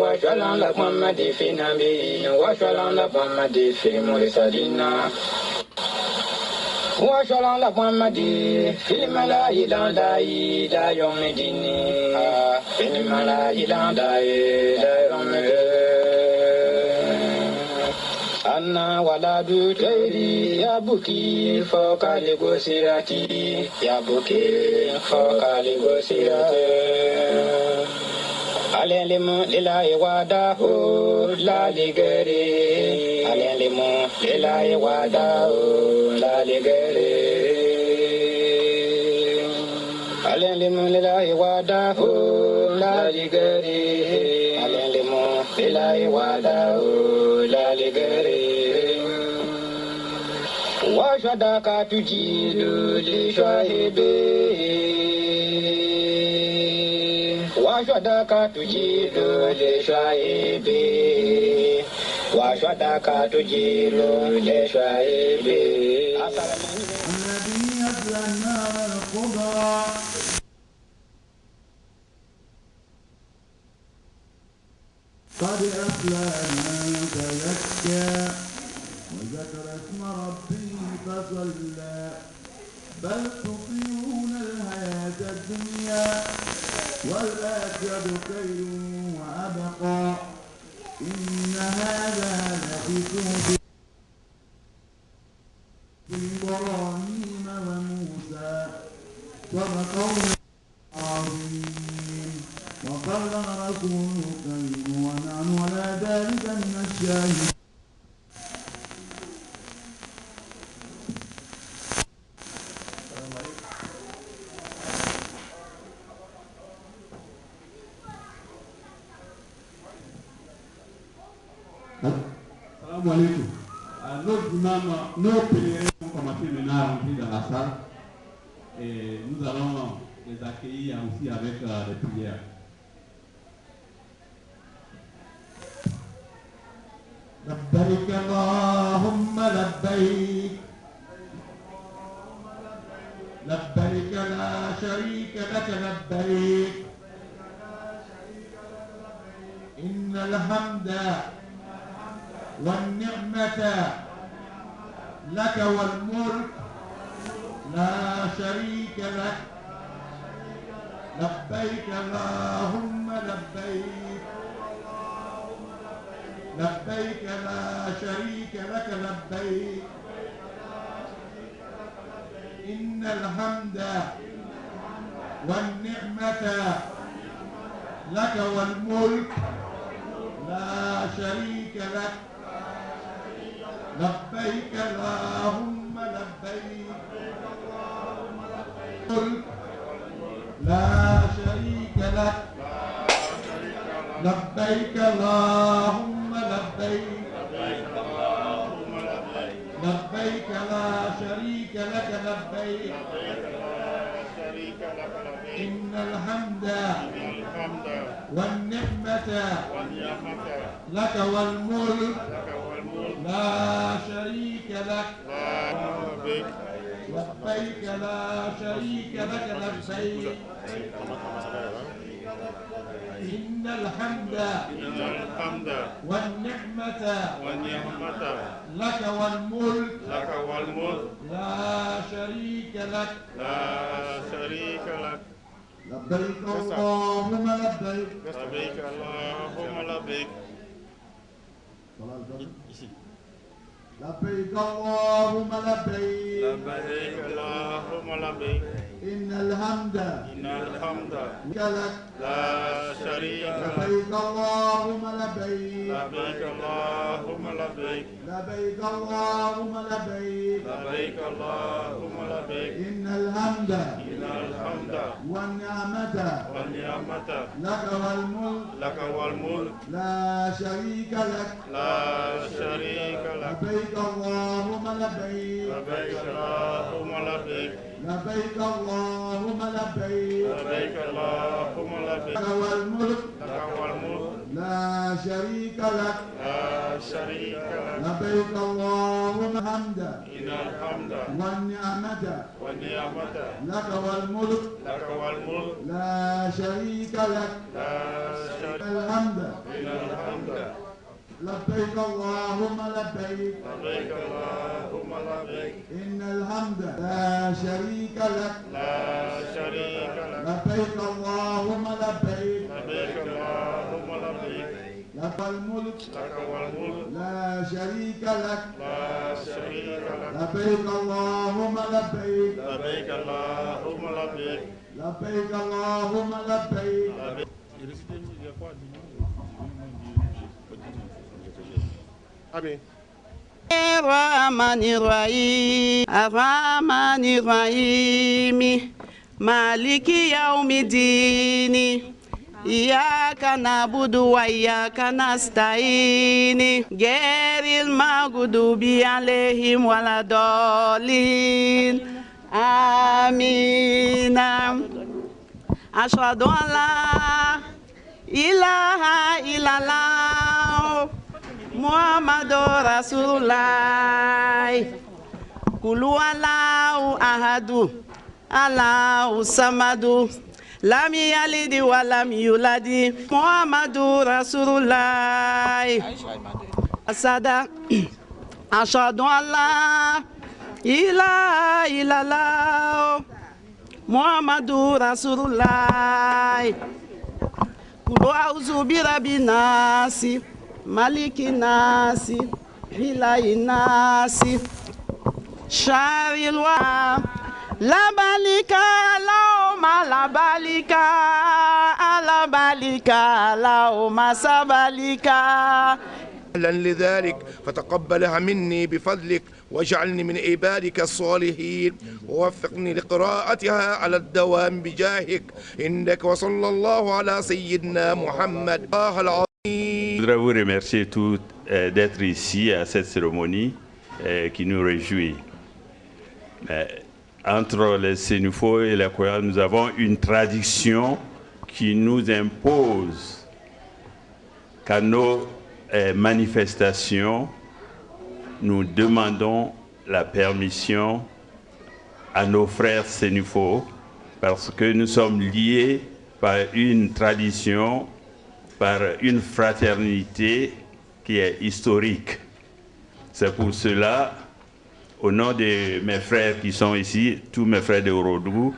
وشلون لك محمد في نبي وشلون لك محمد في مرسلين وشلون لك محمد في الملائكة لا يوم الدين في الملائكة لا يوم أنا ولد خيري يا بكي فوق لغسيرتي يا بكي فوق لغسيرتي Alen limu lilaye wadaho la ligere Alen limu lilaye wadaho la ligere Alen limu lilaye wadaho la ligere Alen limu lilaye wadaho la ligere Wa shadaka tujidu li shahebe Washwadaka tujilu le shaibi Washwadaka tujilu le shaibi الذي يصلى النار الكبرى قد أفلح من تزكى وذكر اسم ربه فصلى بل تطيعون الحياة الدنيا والآخرة خير وأبقى إن هذا لفي صحف إبراهيم وموسى صدق العظيم وبلغ رسوله الكريم ونحن على ذلك من الشاهدين Assalamu alaikum. Nos pèlerins ont commencé maintenant à rentrer dans la salle et nous allons les accueillir aussi avec des prières. لبيك اللهم لبيك لبيك لا شريك لك لبيك إن الحمد والنعمة لك والملك لا شريك لك لبيك اللهم لبيك لبيك لا شريك لك لبيك إن الحمد والنعمة لك والملك لا شريك لك لبيك اللهم لبيك لا شريك لك لبيك اللهم لبيك لبيك لا شريك لك لبيك إن الحمد والنعمة لك والملك لا شريك لك لبيك لا شريك لك لبيك إن الحمد والنعمة لك والملك لا شريك لك لبيك اللهم لبيك لبيك اللهم لبيك لبيك اللهم لبيك لبيك اللهم لبيك إن الحمد لك لا شريك لك لبيك اللهم لبيك لبيك اللهم لبيك لبيك اللهم لبيك لبيك اللهم لبيك إن الحمد والنعمة لك والملك لا شريك لك لبيك اللهم لبيك لبيك اللهم لبيك لبيك اللهم لبيك لبيك اللهم لبيك لك والملك لا شريك لك لبيك اللهم حمد إن الحمد والنعمة لك والملك لا شريك لك الحمد إن الحمد لبيك اللهم لبيك لبيك اللهم لبيك إن الحمد لا شريك لك لا شريك لك لبيك اللهم لبيك لبيك اللهم لبيك لك الملك لك والملك لا شريك لك لا شريك لك لبيك اللهم لبيك لبيك اللهم لبيك لبيك اللهم لبيك الرحمن الرحيم الرحمن الرحيم مالك يوم الدين إياك نعبد وإياك نستعين غير المغضوب عليهم ولا الضالين آمين أشهد أن لا إله إلا الله محمد رسول الله كل الله أحد الله الصمد لم يلد ولم يولد محمد رسول الله أشهد أن لا إله إلا الله محمد رسول الله قل أعوذ برب الناس ملك الناس إله الناس شر الوهم لا بالك اللهم لا بالك لا بالك اللهم سبالك لذلك فتقبلها مني بفضلك واجعلني من عبادك الصالحين ووفقني لقراءتها على الدوام بجاهك إنك وصلى الله على سيدنا محمد الله العظيم. Je voudrais vous remercier tous d'être ici à cette cérémonie qui nous réjouit. Entre les Sénufo et les Koya, nous avons une tradition qui nous impose qu'à nos manifestations, nous demandons la permission à nos frères Sénufo parce que nous sommes liés par une tradition, par une fraternité qui est historique. C'est pour cela, au nom de mes frères qui sont ici, tous mes frères de Orodou,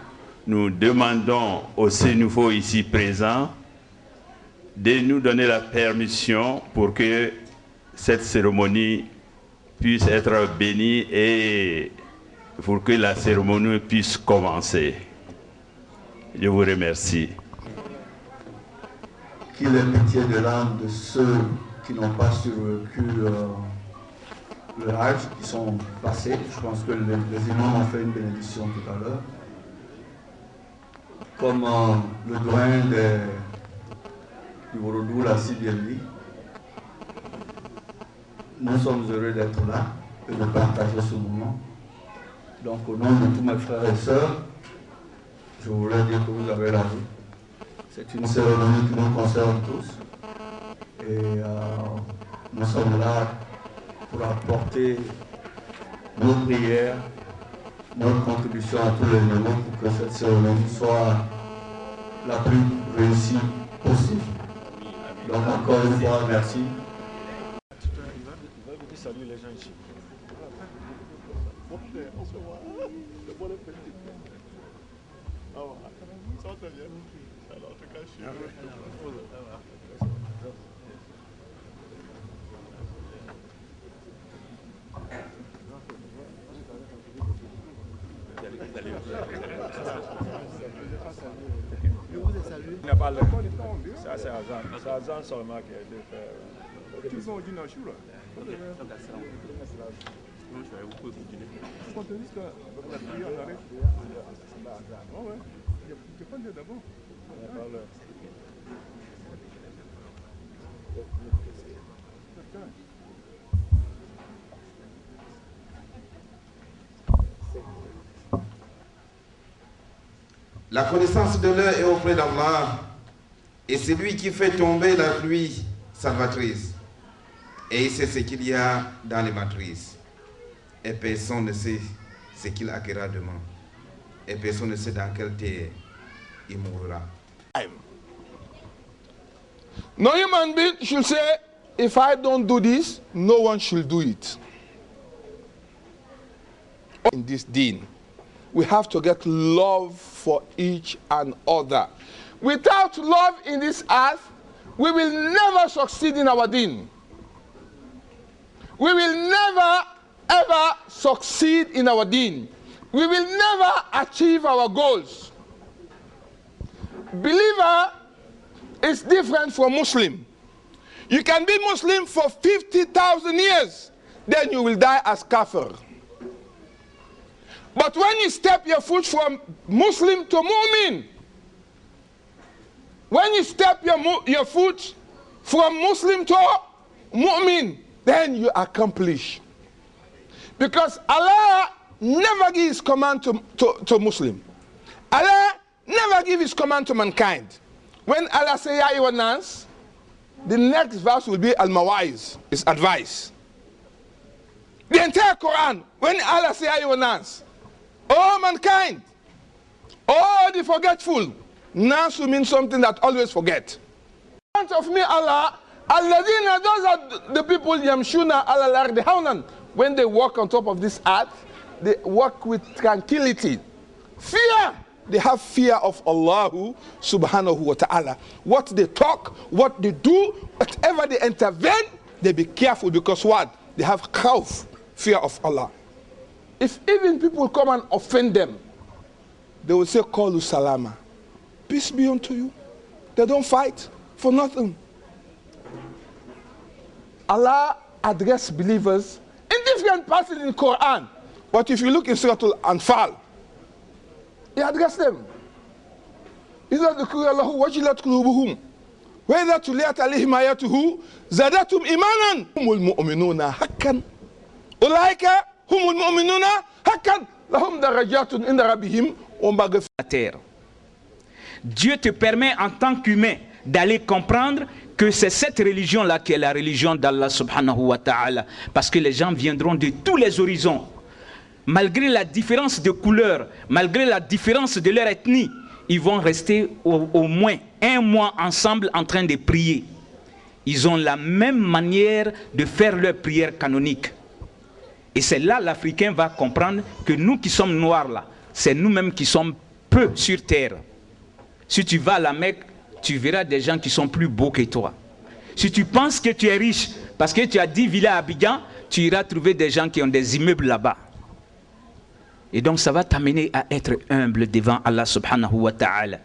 nous demandons aux Sénufo ici présents de nous donner la permission pour que cette cérémonie puisse être bénie et pour que la cérémonie puisse commencer. Je vous remercie. Qu'il ait pitié de l'âme de ceux qui n'ont pas survécu le Hajj, qui sont passés. Je pense que les imams ont fait une bénédiction tout à l'heure. Comme le doyen du Orodou l'a si bien dit, nous sommes heureux d'être là et de partager ce moment. Donc au nom de tous mes frères et sœurs, je voulais dire que vous avez la vie. C'est une cérémonie qui nous concerne tous. Et nous sommes là pour apporter nos prières, notre contribution à tous les niveaux pour que cette cérémonie soit la plus réussie possible. Donc encore une fois, merci. Salut les gens ici. Il n'a pas l'air. Ça, c'est Azan seulement qui a été fait. Ils sont au dîner chou là. Quand on dit que la prière arrive, c'est pas Azan. Ouais, il n'y a pas de d'abord. La connaissance de l'heure est auprès d'Allah et c'est lui qui fait tomber la pluie salvatrice. Et il sait ce qu'il y a dans les matrices. Et personne ne sait ce qu'il acquérera demain. Et personne ne sait dans quelle terre il mourra. No human being should say, if I don't do this, no one should do it. In this deen, we have to get love for each and other. Without love in this earth, we will never succeed in our deen. We will never ever succeed in our deen. We will never achieve our goals. Believer is different from Muslim. You can be Muslim for 50,000 years, then you will die as kafir. But when you step your foot from Muslim to Mu'min, when you step your foot from Muslim to Mu'min, then you accomplish. Because Allah never gives command to Muslim. Allah never gives his command to mankind. When Allah says, Ya ayyuhan nas, the next verse will be Al-Mawaiz, is advice. The entire Quran, when Allah says, Ya ayyuhan nas, oh mankind, oh the forgetful, nas will mean something that always forget. In front of me, Allah, Alladina, those are the people, Yamshuna ala al-ardi hawnan. When they walk on top of this earth, they walk with tranquility. Fear. They have fear of Allah subhanahu wa ta'ala. What they talk, what they do, whatever they intervene, they be careful because what? They have khawf, fear of Allah. If even people come and offend them, they will say, Qalu salama. Peace be unto you. They don't fight for nothing. Allah addressed believers in different passages in the Quran. But if you look in Surah Al-Anfal, He addressed them. إِذَا ذُكِرَ اللَّهُ وَجِلَتْ قُلُوبُهُمْ وَإِذَا تُلِيَتْ عَلَيْهِمْ آيَاتُهُ زَادَتْهُمْ إِيمَانًا هُمُ الْمُؤْمِنُونَ حَقًّا أُولَئِكَ هُمُ الْمُؤْمِنُونَ حَقًّا لَهُمْ دَرَجَاتٌ عِندَ رَبِّهِمْ وَمَغْفِرَةٌ. Dieu te permet en tant qu'humain d'aller comprendre que c'est cette religion-là qui est la religion d'Allah subhanahu wa ta'ala. Parce que les gens viendront de tous les horizons. Malgré la différence de couleur, malgré la différence de leur ethnie, ils vont rester au moins un mois ensemble en train de prier. Ils ont la même manière de faire leur prière canonique. Et c'est là l'Africain va comprendre que nous qui sommes noirs là, c'est nous-mêmes qui sommes peu sur terre. Si tu vas à la Mecque, tu verras des gens qui sont plus beaux que toi. Si tu penses que tu es riche parce que tu as 10 villas à Abidjan, tu iras trouver des gens qui ont des immeubles là-bas. Et donc ça va t'amener à être humble devant Allah subhanahu wa ta'ala.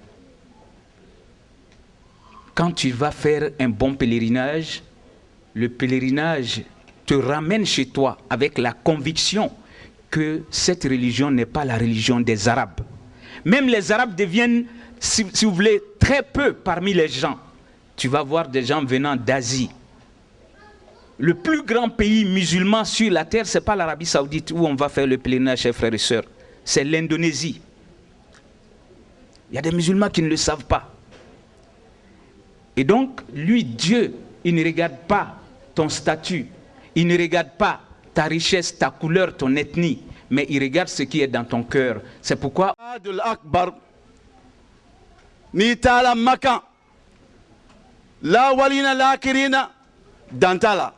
Quand tu vas faire un bon pèlerinage, le pèlerinage te ramène chez toi avec la conviction que cette religion n'est pas la religion des Arabes. Même les Arabes deviennent, si vous voulez, très peu parmi les gens. Tu vas voir des gens venant d'Asie. Le plus grand pays musulman sur la terre, ce n'est pas l'Arabie Saoudite où on va faire le pèlerinage, chers frères et sœurs. C'est l'Indonésie. Il y a des musulmans qui ne le savent pas. Et donc, lui, Dieu, il ne regarde pas ton statut. Il ne regarde pas ta richesse, ta couleur, ton ethnie. Mais il regarde ce qui est dans ton cœur. C'est pourquoi... Ni tala makan la walina la kirina dantala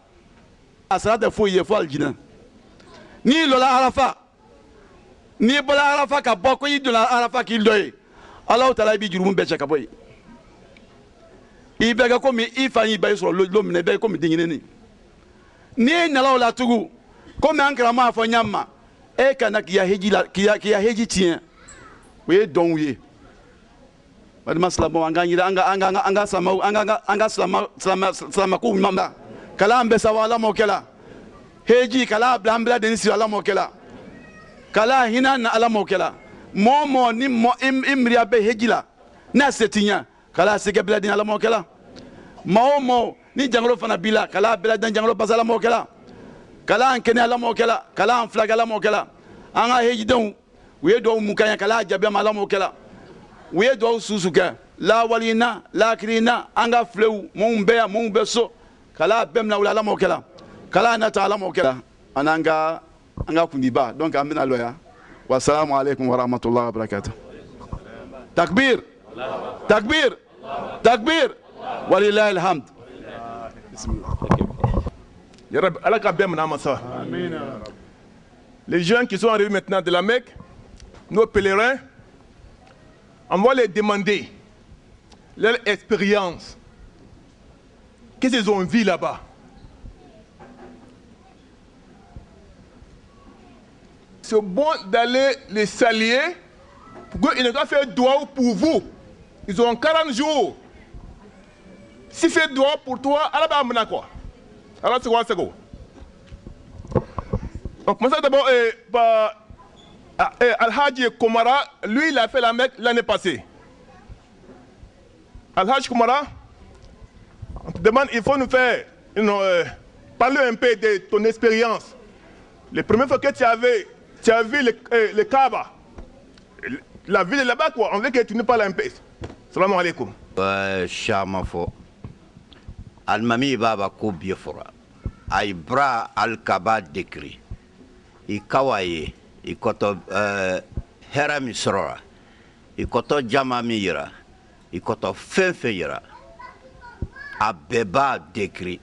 asrata fo ye fo aljina ni lola arafa ni bola arafa ka boko yi dola arafa ki doye Allah taala bi jurum be ka boy ibe ga ko mi ifani bay so lo mine be ko mi dingine ni na la tugu ko mi ankara ma fo nyamma e kana ki ya heji la ki ya heji tien we don we Madama salamo anga salama ku mamba kala ambe sawala mokela heji kala blambla denisi ala mokela kala hina na ala mokela momo ni mo imriya be hejila na setinya kala sege bla din ala mokela momo ni janglo fana bila kala bla dan janglo basala mokela kala ankene ala mokela kala anflaga ala mokela anga heji don we do mukanya kala jabe ala mokela we do susuka la walina la kirina anga fleu mon beso kala bemna wala mokela kala na taala mokela ananga anga kundiba donc amina loya wa assalamu alaykum wa rahmatullahi wa barakatuh takbir takbir takbir Walillahi alhamd. Les gens qui sont arrivés maintenant de la Mecque, nos pèlerins, on va les demander leur expérience. Qu'est-ce qu'ils ont vu là-bas? C'est bon d'aller les saluer pour qu'ils ne doivent faire doigt pour vous. Ils ont 40 jours. Si fait doigt pour toi, alors bah quoi? Alors c'est quoi c'est quoi? Donc commençons d'abord par Al-Hajj Komara. Lui il a fait la Mecque l'année passée. Al-Hajj Komara, on te demande, il faut nous faire parler un peu de ton expérience. Les premières fois que tu as vu le Kaaba, la ville là-bas, quoi, on veut que tu nous parles un peu. Salam alaikum. Shamafo. Almami baba ko biefora. Ay bra al-Kaaba décrit. I kawaye, i koto hera misrora. I koto jama mira. I koto fenfeira. A beba décrit.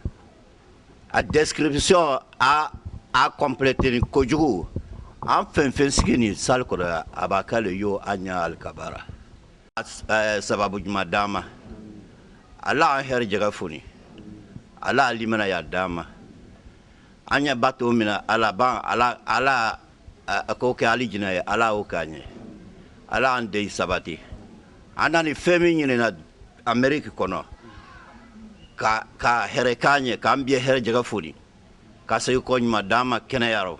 A description a complété ni kojugu. En fenfenskini salkora abakale yo anya al-Kabara. Sababu madama. Allah her jagafuni. Allah limana ya dama. Anya bato mina ala akoke ali jina ala okanye. Ala ande sabati. Anani femi na Amerika kono. Ka herekanye ka ambie her jagafuni. Ka sayo kony madama kenayaro.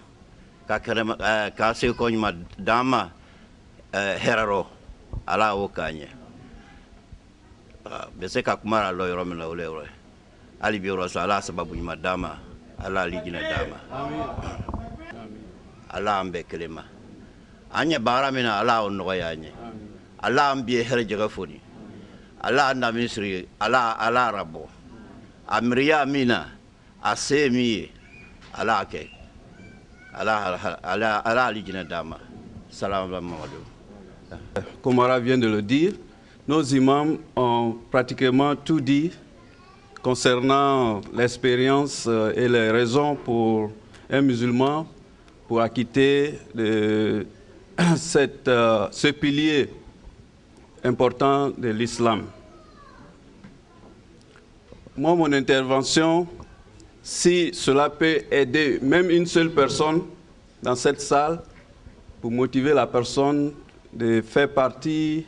Ka sayo kony madama heraro ala okanye. Bese ka kumara lo yoro la ule. Ali bioro ala sababu madama. Allah lijina dama. Allah ambe kelema. Anya baramina Allah onoyanye. Allah ambie herjaga foni. Allah anda misri Allah rabo. Amriya mina asemi Allah ke. Allah lijina dama. Salam alaikum. Komara vient de le dire, nos imams ont pratiquement tout dit concernant l'expérience et les raisons pour un musulman pour acquitter ce pilier important de l'islam. Moi, mon intervention, si cela peut aider même une seule personne dans cette salle pour motiver la personne de faire partie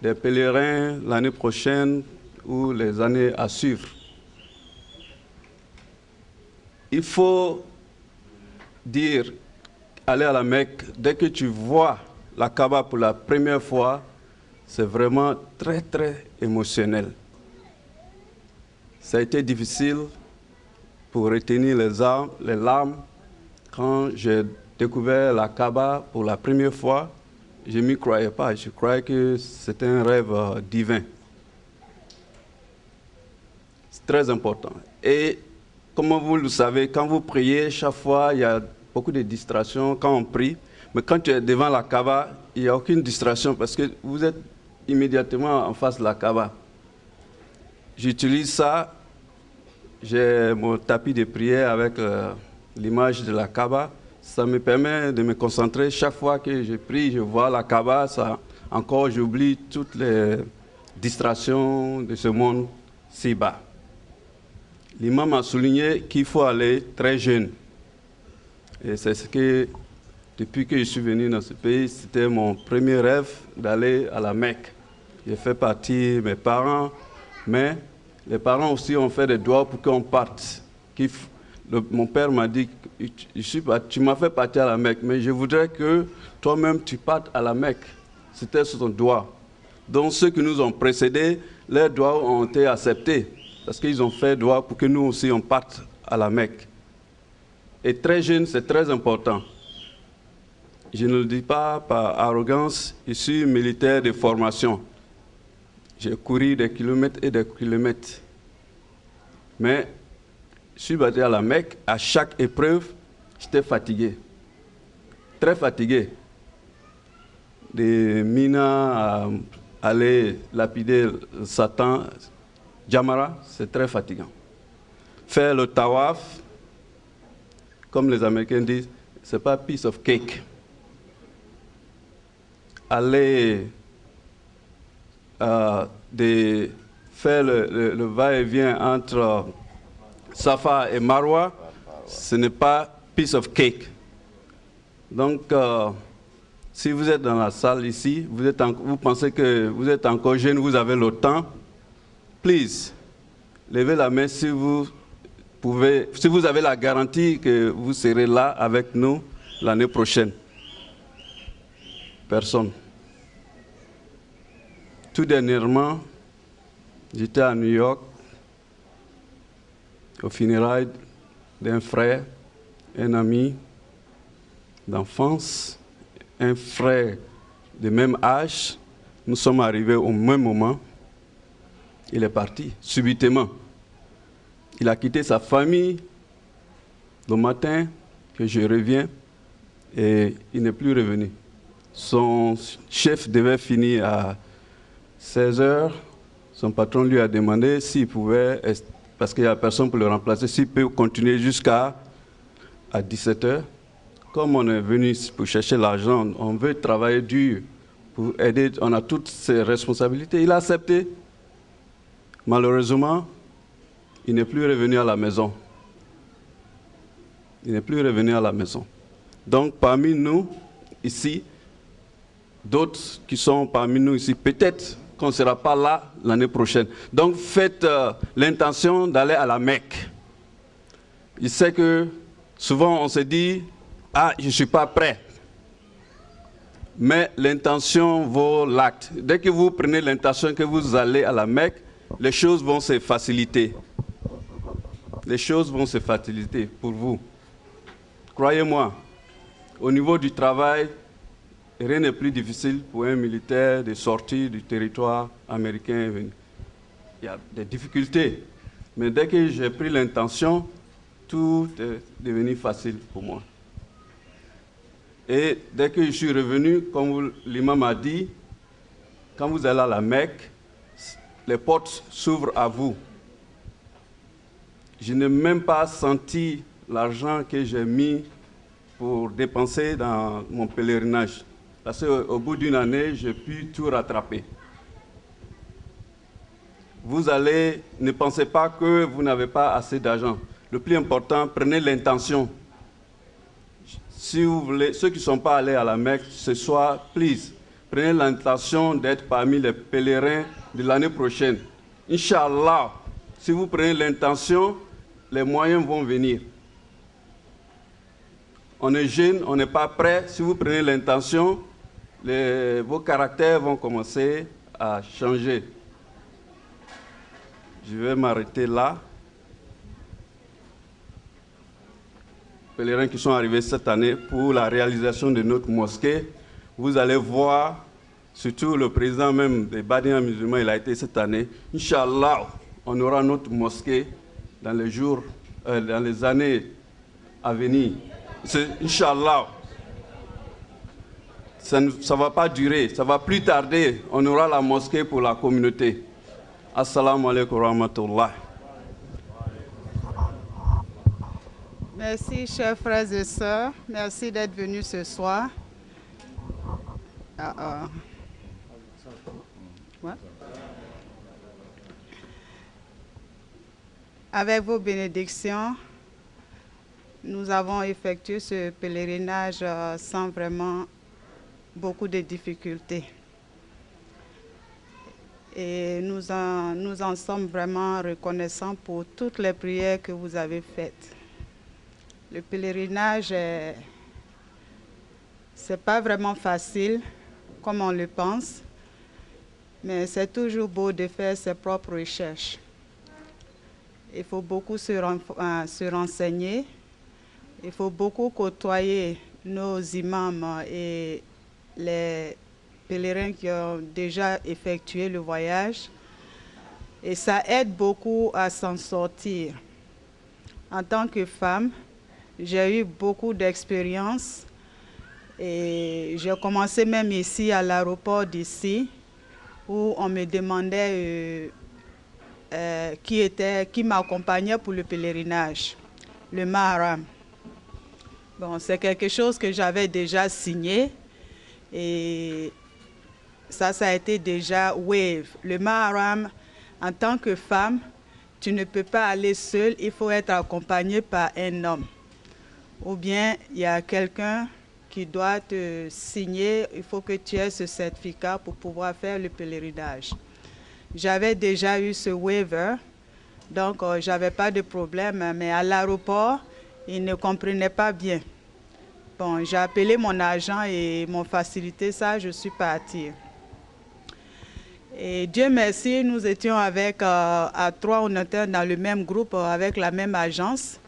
des pèlerins l'année prochaine ou les années à suivre. Il faut dire, aller à la Mecque, dès que tu vois la Kaaba pour la première fois, c'est vraiment très très émotionnel. Ça a été difficile pour retenir les larmes quand j'ai découvert la Kaaba pour la première fois. Je ne m'y croyais pas, je croyais que c'était un rêve divin. C'est très important. Et comme vous le savez, quand vous priez, chaque fois, il y a beaucoup de distractions quand on prie. Mais quand tu es devant la Kaaba, il n'y a aucune distraction parce que vous êtes immédiatement en face de la Kaaba. J'utilise ça. J'ai mon tapis de prière avec l'image de la Kaaba. Ça me permet de me concentrer. Chaque fois que je prie, je vois la Kaaba. Ça, encore, j'oublie toutes les distractions de ce monde si bas. L'imam a souligné qu'il faut aller très jeune. Et c'est ce que, depuis que je suis venu dans ce pays, c'était mon premier rêve d'aller à la Mecque. J'ai fait partie de mes parents, mais les parents aussi ont fait des doigts pour qu'on parte. Mon père m'a dit, tu m'as fait partir à la Mecque, mais je voudrais que toi-même tu partes à la Mecque. C'était sur ton doigt. Donc ceux qui nous ont précédés, leurs doigts ont été acceptés. Parce qu'ils ont fait doigt pour que nous aussi on parte à la Mecque. Et très jeune, c'est très important. Je ne le dis pas par arrogance, je suis militaire de formation. J'ai couru des kilomètres et des kilomètres. Mais je suis battu à la Mecque, à chaque épreuve, j'étais fatigué. Très fatigué. De Mina à aller lapider Satan, Jamara, c'est très fatigant. Faire le tawaf, comme les Américains disent, c'est pas piece of cake. Aller faire le va-et-vient entre Safa et Marwa, ce n'est pas piece of cake. Donc, si vous êtes dans la salle ici, vous pensez que vous êtes encore jeune, vous avez le temps, please, levez la main si vous pouvez, si vous avez la garantie que vous serez là avec nous l'année prochaine. Personne. Tout dernièrement, j'étais à New York, au funérailles d'un frère, un ami d'enfance, un frère de même âge. Nous sommes arrivés au même moment. Il est parti subitement. Il a quitté sa famille le matin que je reviens et il n'est plus revenu. Son chef devait finir à 16 h. Son patron lui a demandé s'il pouvait, parce qu'il n'y a personne pour le remplacer, s'il peut continuer jusqu'à 17 h. Comme on est venu pour chercher l'argent, on veut travailler dur pour aider, on a toutes ces responsabilités. Il a accepté. Malheureusement, il n'est plus revenu à la maison. Il n'est plus revenu à la maison. Donc, parmi nous, ici, d'autres qui sont parmi nous ici, peut-être qu'on ne sera pas là l'année prochaine. Donc, faites l'intention d'aller à la Mecque. Je sais que souvent, on se dit, ah, je ne suis pas prêt. Mais l'intention vaut l'acte. Dès que vous prenez l'intention que vous allez à la Mecque, les choses vont se faciliter. Les choses vont se faciliter pour vous. Croyez-moi, au niveau du travail, rien n'est plus difficile pour un militaire de sortir du territoire américain. Il y a des difficultés. Mais dès que j'ai pris l'intention, tout est devenu facile pour moi. Et dès que je suis revenu, comme l'imam a dit, quand vous allez à la Mecque, les portes s'ouvrent à vous. Je n'ai même pas senti l'argent que j'ai mis pour dépenser dans mon pèlerinage. Parce qu'au bout d'une année, j'ai pu tout rattraper. Vous allez, ne pensez pas que vous n'avez pas assez d'argent. Le plus important, prenez l'intention. Si vous voulez, ceux qui ne sont pas allés à la Mecque ce soir, please, prenez l'intention d'être parmi les pèlerins de l'année prochaine. Inch'Allah, si vous prenez l'intention, les moyens vont venir. On est jeune, on n'est pas prêt. Si vous prenez l'intention, vos caractères vont commencer à changer. Je vais m'arrêter là. Pèlerins qui sont arrivés cette année pour la réalisation de notre mosquée, vous allez voir, surtout le président même des Badins musulmans, il a été cette année. Inch'Allah, on aura notre mosquée dans les jours, dans les années à venir. Inch'Allah. Ça ne va pas durer, ça va plus tarder. On aura la mosquée pour la communauté. Assalamu alaikum wa rahmatullah. Merci, chers frères et sœurs. Merci d'être venus ce soir. Avec vos bénédictions, nous avons effectué ce pèlerinage sans vraiment beaucoup de difficultés. Et nous en sommes vraiment reconnaissants pour toutes les prières que vous avez faites. Le pèlerinage, c'est pas vraiment facile comme on le pense, mais c'est toujours beau de faire ses propres recherches. Il faut beaucoup se renseigner, il faut beaucoup côtoyer nos imams et les pèlerins qui ont déjà effectué le voyage, et ça aide beaucoup à s'en sortir. En tant que femme, j'ai eu beaucoup d'expérience et j'ai commencé même ici à l'aéroport d'ici où on me demandait qui m'accompagnait pour le pèlerinage, le Maharam. Bon, c'est quelque chose que j'avais déjà signé et ça a été déjà wave. Le Maharam, en tant que femme, tu ne peux pas aller seule, il faut être accompagné par un homme. Ou bien il y a quelqu'un qui doit te signer, il faut que tu aies ce certificat pour pouvoir faire le pèlerinage. J'avais déjà eu ce waiver, donc je n'avais pas de problème, mais à l'aéroport, ils ne comprenaient pas bien. Bon, j'ai appelé mon agent et ils m'ont facilité ça, je suis partie. Et Dieu merci, nous étions avec à 3, on était dans le même groupe, avec la même agence.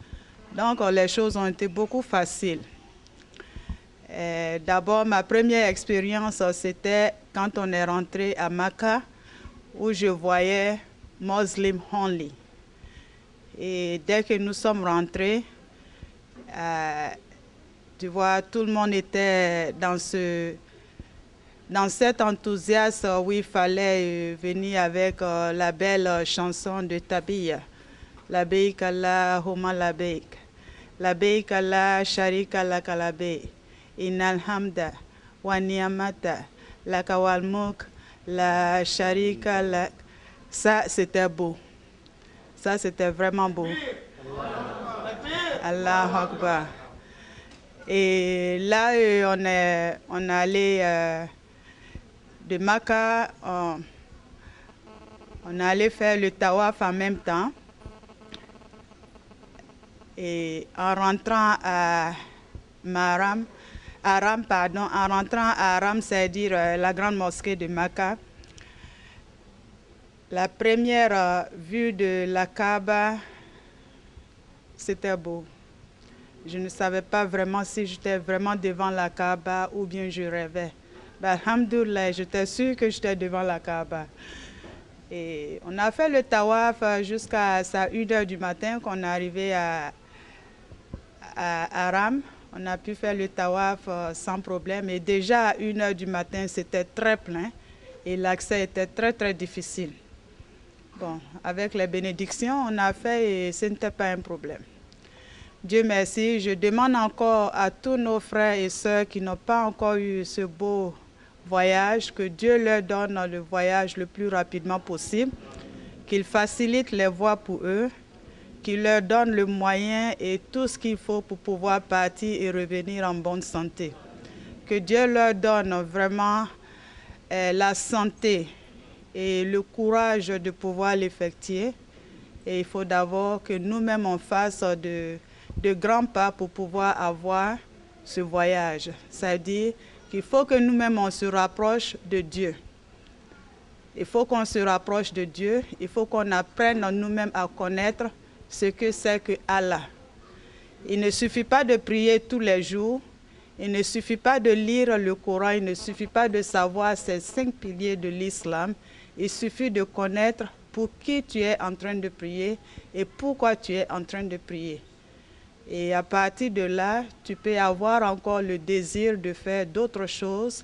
Donc les choses ont été beaucoup faciles. D'abord, ma première expérience, c'était quand on est rentré à Mecca, où je voyais Muslim only. Et dès que nous sommes rentrés, tu vois, tout le monde était dans cet enthousiasme où il fallait venir avec la belle chanson de Tabiya. Labeik Allahumma labeik. Labeik la sharika laka labeik. Innal hamda wa ni'mata laka wal mulk la sharika lak. Ça, c'était beau. Ça, c'était vraiment beau. Allahu Akbar. Et là, on est allé de Mecca, on est allé faire le tawaf en même temps. Et en rentrant à Aram, c'est-à-dire la grande mosquée de Mecca, la première vue de la Kaaba, c'était beau. Je ne savais pas vraiment si j'étais vraiment devant la Kaaba ou bien je rêvais. Ben, alhamdoulilah, j'étais sûre que j'étais devant la Kaaba. Et on a fait le tawaf jusqu'à 1h du matin qu'on est arrivé à Aram. On a pu faire le tawaf sans problème. Et déjà à 1h du matin, c'était très plein et l'accès était très très difficile. Bon, avec les bénédictions, on a fait et ce n'était pas un problème. Dieu merci, je demande encore à tous nos frères et sœurs qui n'ont pas encore eu ce beau voyage, que Dieu leur donne le voyage le plus rapidement possible, qu'il facilite les voies pour eux, qu'il leur donne le moyen et tout ce qu'il faut pour pouvoir partir et revenir en bonne santé. Que Dieu leur donne vraiment la santé et le courage de pouvoir l'effectuer. Et il faut d'abord que nous-mêmes on fasse de grands pas pour pouvoir avoir ce voyage. C'est-à-dire qu'il faut que nous-mêmes on se rapproche de Dieu. Il faut qu'on se rapproche de Dieu. Il faut qu'on apprenne nous-mêmes à connaître ce que c'est que Allah. Il ne suffit pas de prier tous les jours. Il ne suffit pas de lire le Coran. Il ne suffit pas de savoir ces 5 piliers de l'islam. Il suffit de connaître pour qui tu es en train de prier et pourquoi tu es en train de prier. Et à partir de là, tu peux avoir encore le désir de faire d'autres choses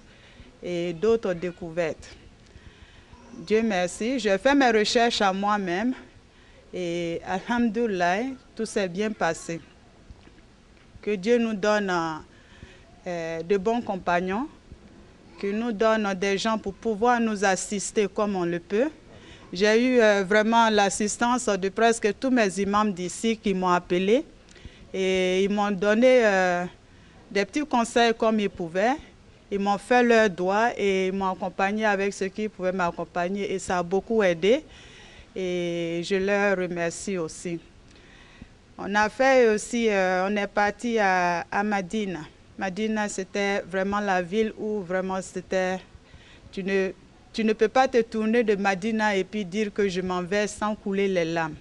et d'autres découvertes. Dieu merci, j'ai fait mes recherches à moi-même et alhamdoulilah, tout s'est bien passé. Que Dieu nous donne de bons compagnons, qu'il nous donne des gens pour pouvoir nous assister comme on le peut. J'ai eu vraiment l'assistance de presque tous mes imams d'ici qui m'ont appelé. Et ils m'ont donné des petits conseils comme ils pouvaient. Ils m'ont fait leurs doigts et ils m'ont accompagné avec ce qu'ils pouvaient m'accompagner. Et ça a beaucoup aidé. Et je leur remercie aussi. On a fait aussi, on est parti à Madina. Madina, c'était vraiment la ville où vraiment c'était... Tu ne peux pas te tourner de Madina et puis dire que je m'en vais sans couler les larmes.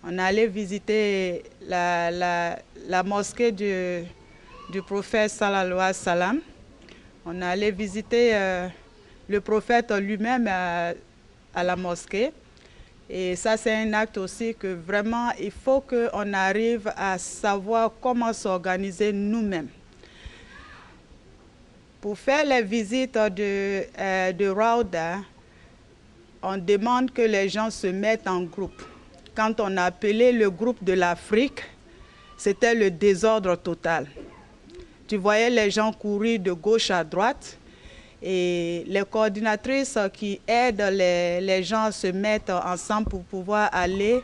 On allait visiter la mosquée du prophète sallallahu alayhi wa sallam. On allait visiter le prophète lui-même à la mosquée. Et ça, c'est un acte aussi que vraiment, il faut qu'on arrive à savoir comment s'organiser nous-mêmes. Pour faire les visites de Rawda, on demande que les gens se mettent en groupe. Quand on a appelé le groupe de l'Afrique, c'était le désordre total. Tu voyais les gens courir de gauche à droite et les coordinatrices qui aident les gens à se mettre ensemble pour pouvoir aller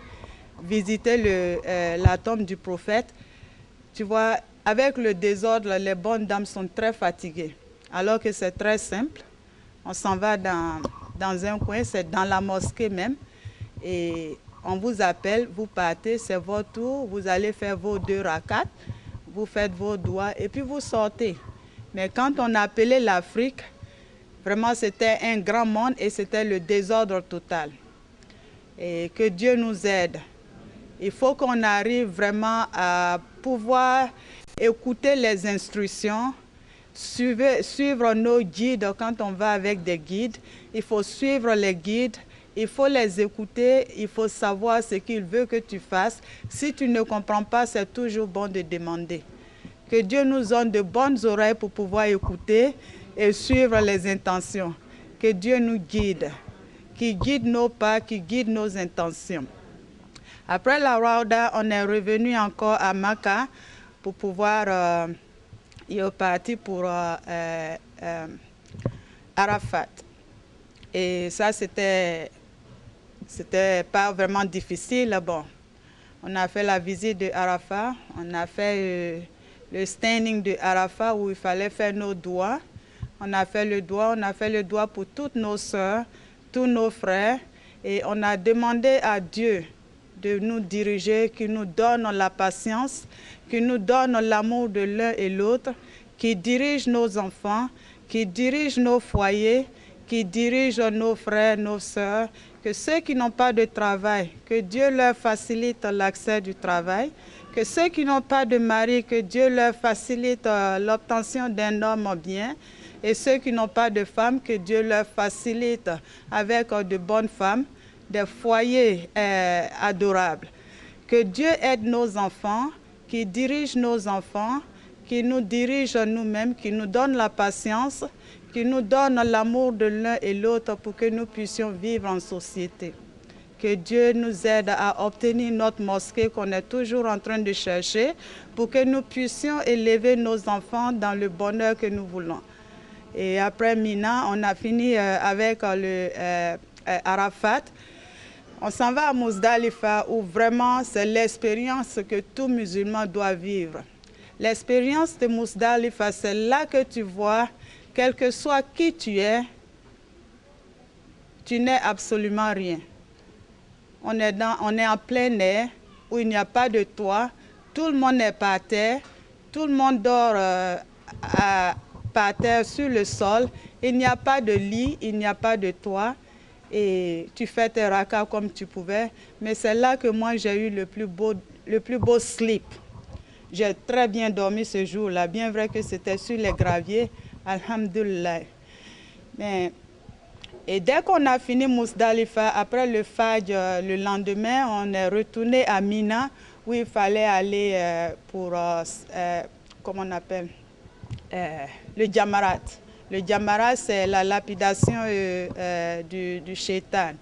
visiter la tombe du prophète. Tu vois, avec le désordre, les bonnes dames sont très fatiguées. Alors que c'est très simple. On s'en va dans un coin, c'est dans la mosquée même. Et on vous appelle, vous partez, c'est votre tour. Vous allez faire vos 2 rakats, vous faites vos doigts et puis vous sortez. Mais quand on a appelé l'Afrique, vraiment c'était un grand monde et c'était le désordre total. Et que Dieu nous aide. Il faut qu'on arrive vraiment à pouvoir écouter les instructions, suivre nos guides quand on va avec des guides. Il faut suivre les guides, il faut les écouter, il faut savoir ce qu'il veut que tu fasses. Si tu ne comprends pas, c'est toujours bon de demander. Que Dieu nous donne de bonnes oreilles pour pouvoir écouter et suivre les intentions. Que Dieu nous guide, qui guide nos pas, qui guide nos intentions. Après la Rauda, on est revenu encore à Maka pour pouvoir y repartir pour Arafat. Et ça, c'était pas vraiment difficile. Bon, on a fait la visite de Arafat, on a fait le standing de Arafat où il fallait faire nos doigts. On a fait le doigt pour toutes nos sœurs, tous nos frères. Et on a demandé à Dieu de nous diriger, qui nous donne la patience, qui nous donne l'amour de l'un et l'autre, qui dirige nos enfants, qui dirige nos foyers, qui dirige nos frères, nos sœurs, que ceux qui n'ont pas de travail, que Dieu leur facilite l'accès du travail, que ceux qui n'ont pas de mari, que Dieu leur facilite l'obtention d'un homme bien, et ceux qui n'ont pas de femme, que Dieu leur facilite avec de bonnes femmes, des foyers adorables. Que Dieu aide nos enfants, qui dirige nos enfants, qui nous dirige nous-mêmes, qui nous donne la patience, qui nous donne l'amour de l'un et l'autre pour que nous puissions vivre en société. Que Dieu nous aide à obtenir notre mosquée qu'on est toujours en train de chercher pour que nous puissions élever nos enfants dans le bonheur que nous voulons. Et après Mina, on a fini avec Arafat. On s'en va à Mousdalifa où vraiment c'est l'expérience que tout musulman doit vivre. L'expérience de Mousdalifa, c'est là que tu vois, quel que soit qui tu n'es absolument rien. On est en plein air où il n'y a pas de toit, tout le monde est par terre, tout le monde dort par terre sur le sol, il n'y a pas de lit, il n'y a pas de toit. Et tu fais tes rakas comme tu pouvais. Mais c'est là que moi j'ai eu le plus beau sleep. J'ai très bien dormi ce jour-là. Bien vrai que c'était sur les graviers. Alhamdulillah. Et dès qu'on a fini Mousdalifa, après le Fajr, le lendemain, on est retourné à Mina où il fallait aller pour, comment on appelle, le Jamarat. Le Jamarat, c'est la lapidation du shaitan.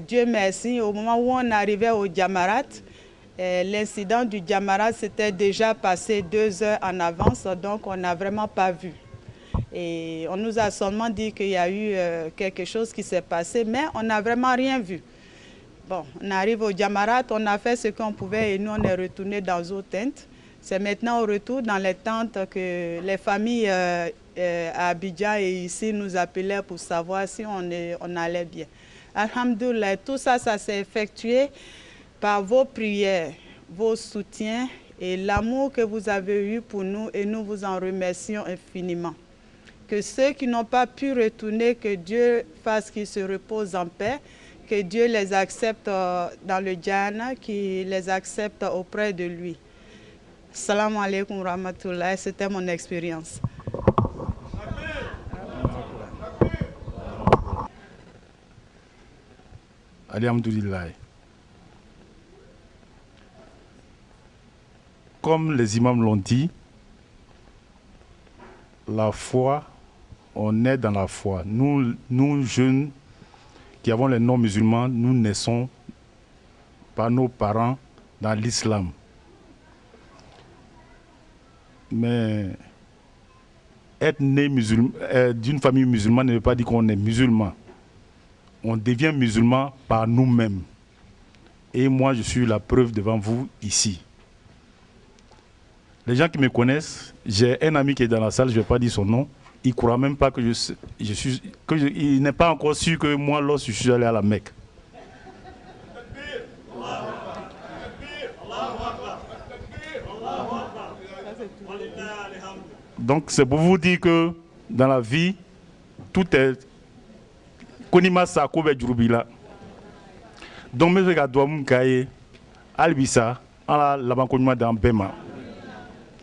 Dieu merci, au moment où on arrivait au Jamarat, l'incident du Jamarat s'était déjà passé 2 heures en avance, donc on n'a vraiment pas vu. Et on nous a seulement dit qu'il y a eu quelque chose qui s'est passé, mais on n'a vraiment rien vu. Bon, on arrive au Jamarat, on a fait ce qu'on pouvait et nous on est retourné dans nos tentes. C'est maintenant au retour dans les tentes que les familles à Abidjan et ici nous appelaient pour savoir si on allait bien. Alhamdoulilah, tout ça, ça s'est effectué par vos prières, vos soutiens et l'amour que vous avez eu pour nous et nous vous en remercions infiniment. Que ceux qui n'ont pas pu retourner, que Dieu fasse qu'ils se reposent en paix, que Dieu les accepte dans le Jannah, qu'il les accepte auprès de lui. Salam alaikum wa rahmatullah, c'était mon expérience. Alhamdulillah. Comme les imams l'ont dit, la foi, on est dans la foi. Nous jeunes qui avons les noms musulmans, nous naissons par nos parents dans l'islam. Mais être né d'une famille musulmane ne veut pas dire qu'on est musulman. On devient musulman par nous-mêmes. Et moi, je suis la preuve devant vous ici. Les gens qui me connaissent, j'ai un ami qui est dans la salle, je ne vais pas dire son nom, il ne croit même pas que il n'est pas encore sûr que moi, lorsque je suis allé à la Mecque. Donc c'est pour vous dire que dans la vie, tout est konima sako be jurubila. Donc mes gars doivent m'kaye albisa ala laban konima dans bema.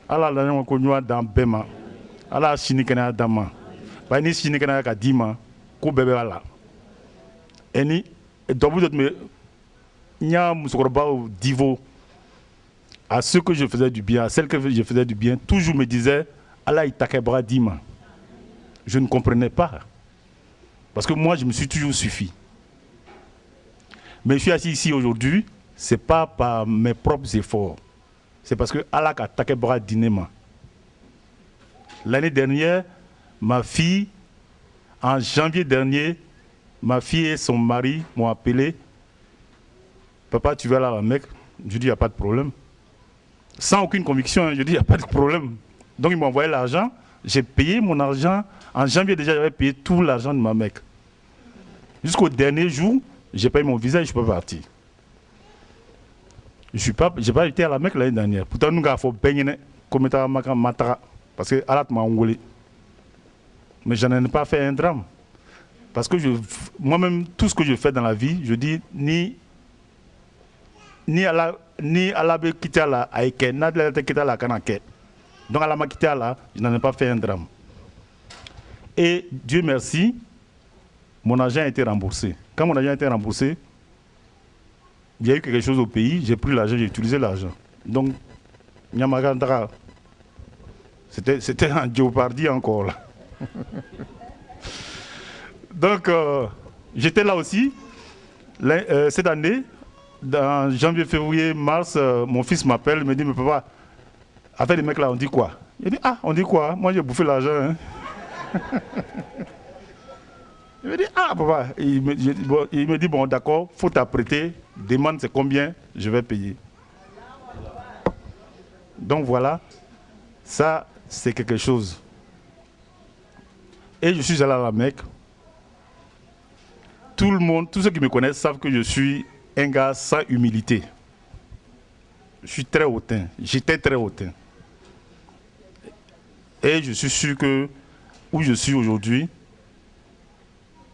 Ala laban konima dans bema. Ala shinikana dama. Ba ni shinikana ka dima ko bebe ala. Eni dobu dot me nya musokoroba au divo à ceux que je faisais du bien, à celles que je faisais du bien, toujours me disait Allah itakebra dima. Je ne comprenais pas. Parce que moi, je me suis toujours suffi. Mais je suis assis ici aujourd'hui, ce n'est pas par mes propres efforts. C'est parce que Allah a takebra dinema. L'année dernière, ma fille, en janvier dernier, ma fille et son mari m'ont appelé. Papa, tu vas aller à la Mecque? Je dis, il n'y a pas de problème. Sans aucune conviction, je dis, il n'y a pas de problème. Donc ils m'ont envoyé l'argent, j'ai payé mon argent. En janvier déjà, j'avais payé tout l'argent de ma Mecque. Jusqu'au dernier jour, j'ai payé mon visa et je peux partir. Je n'ai pas été à la Mecque l'année dernière. Pourtant, nous avons fait baigner comme matara parce que Allah m'a engolé. Mais je n'en ai pas fait un drame. Parce que moi-même, tout ce que je fais dans la vie, je dis ni Allah be quitter la aike, ni Allah be quitter la kanake. Donc Allah m'a quitté là, je n'en ai pas fait un drame. Et Dieu merci, mon argent a été remboursé. Quand mon argent a été remboursé, il y a eu quelque chose au pays, j'ai pris l'argent, j'ai utilisé l'argent. Donc, c'était en Djopardie encore là. Donc, j'étais là aussi. Cette année, dans janvier, février, mars, mon fils m'appelle, il me dit, mais papa, avec les mecs là, on dit quoi? Il dit, ah, on dit quoi? Moi, j'ai bouffé l'argent. Hein. Il me dit, ah, papa. Il me dit, bon, d'accord, faut t'apprêter. Demande c'est combien, je vais payer. Donc voilà, ça, c'est quelque chose. Et je suis allé à la Mecque. Tout le monde, tous ceux qui me connaissent savent que je suis un gars sans humilité. Je suis très hautain. J'étais très hautain. Et je suis sûr que où je suis aujourd'hui,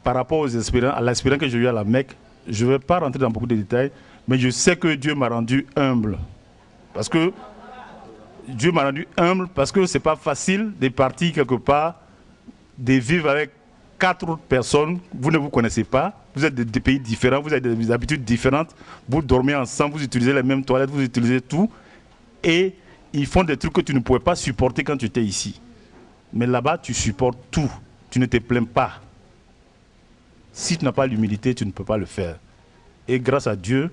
par rapport aux expériences, à l'expérience que j'ai eue à la Mecque, je ne vais pas rentrer dans beaucoup de détails, mais je sais que Dieu m'a rendu humble. Parce que Dieu m'a rendu humble parce que ce n'est pas facile de partir quelque part, de vivre avec 4 autres personnes, vous ne vous connaissez pas, vous êtes de des pays différents, vous avez des habitudes différentes, vous dormez ensemble, vous utilisez les mêmes toilettes, vous utilisez tout, et ils font des trucs que tu ne pouvais pas supporter quand tu étais ici. Mais là-bas, tu supportes tout, tu ne te plains pas. Si tu n'as pas l'humilité, tu ne peux pas le faire. Et grâce à Dieu,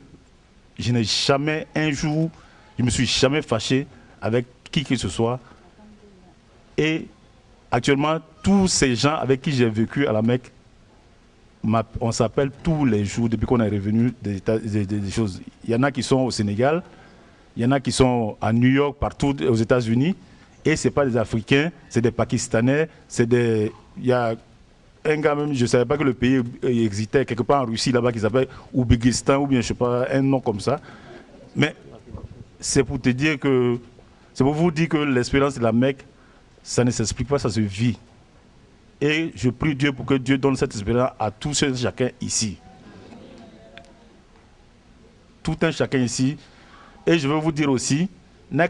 je n'ai jamais, un jour, je ne me suis jamais fâché avec qui que ce soit. Et actuellement, tous ces gens avec qui j'ai vécu à la Mecque, on s'appelle tous les jours depuis qu'on est revenu des choses. Il y en a qui sont au Sénégal, il y en a qui sont à New York, partout aux États-Unis. Et ce n'est pas des Africains, c'est des Pakistanais, c'est des... Il y a un gars même, je ne savais pas que le pays existait quelque part en Russie là-bas qui s'appelle Ouzbékistan ou bien je ne sais pas, un nom comme ça. Mais c'est pour te dire que... C'est pour vous dire que l'expérience de la Mecque, ça ne s'explique pas, ça se vit. Et je prie Dieu pour que Dieu donne cette expérience à tous et chacun ici. Tout un chacun ici. Et je veux vous dire aussi, ni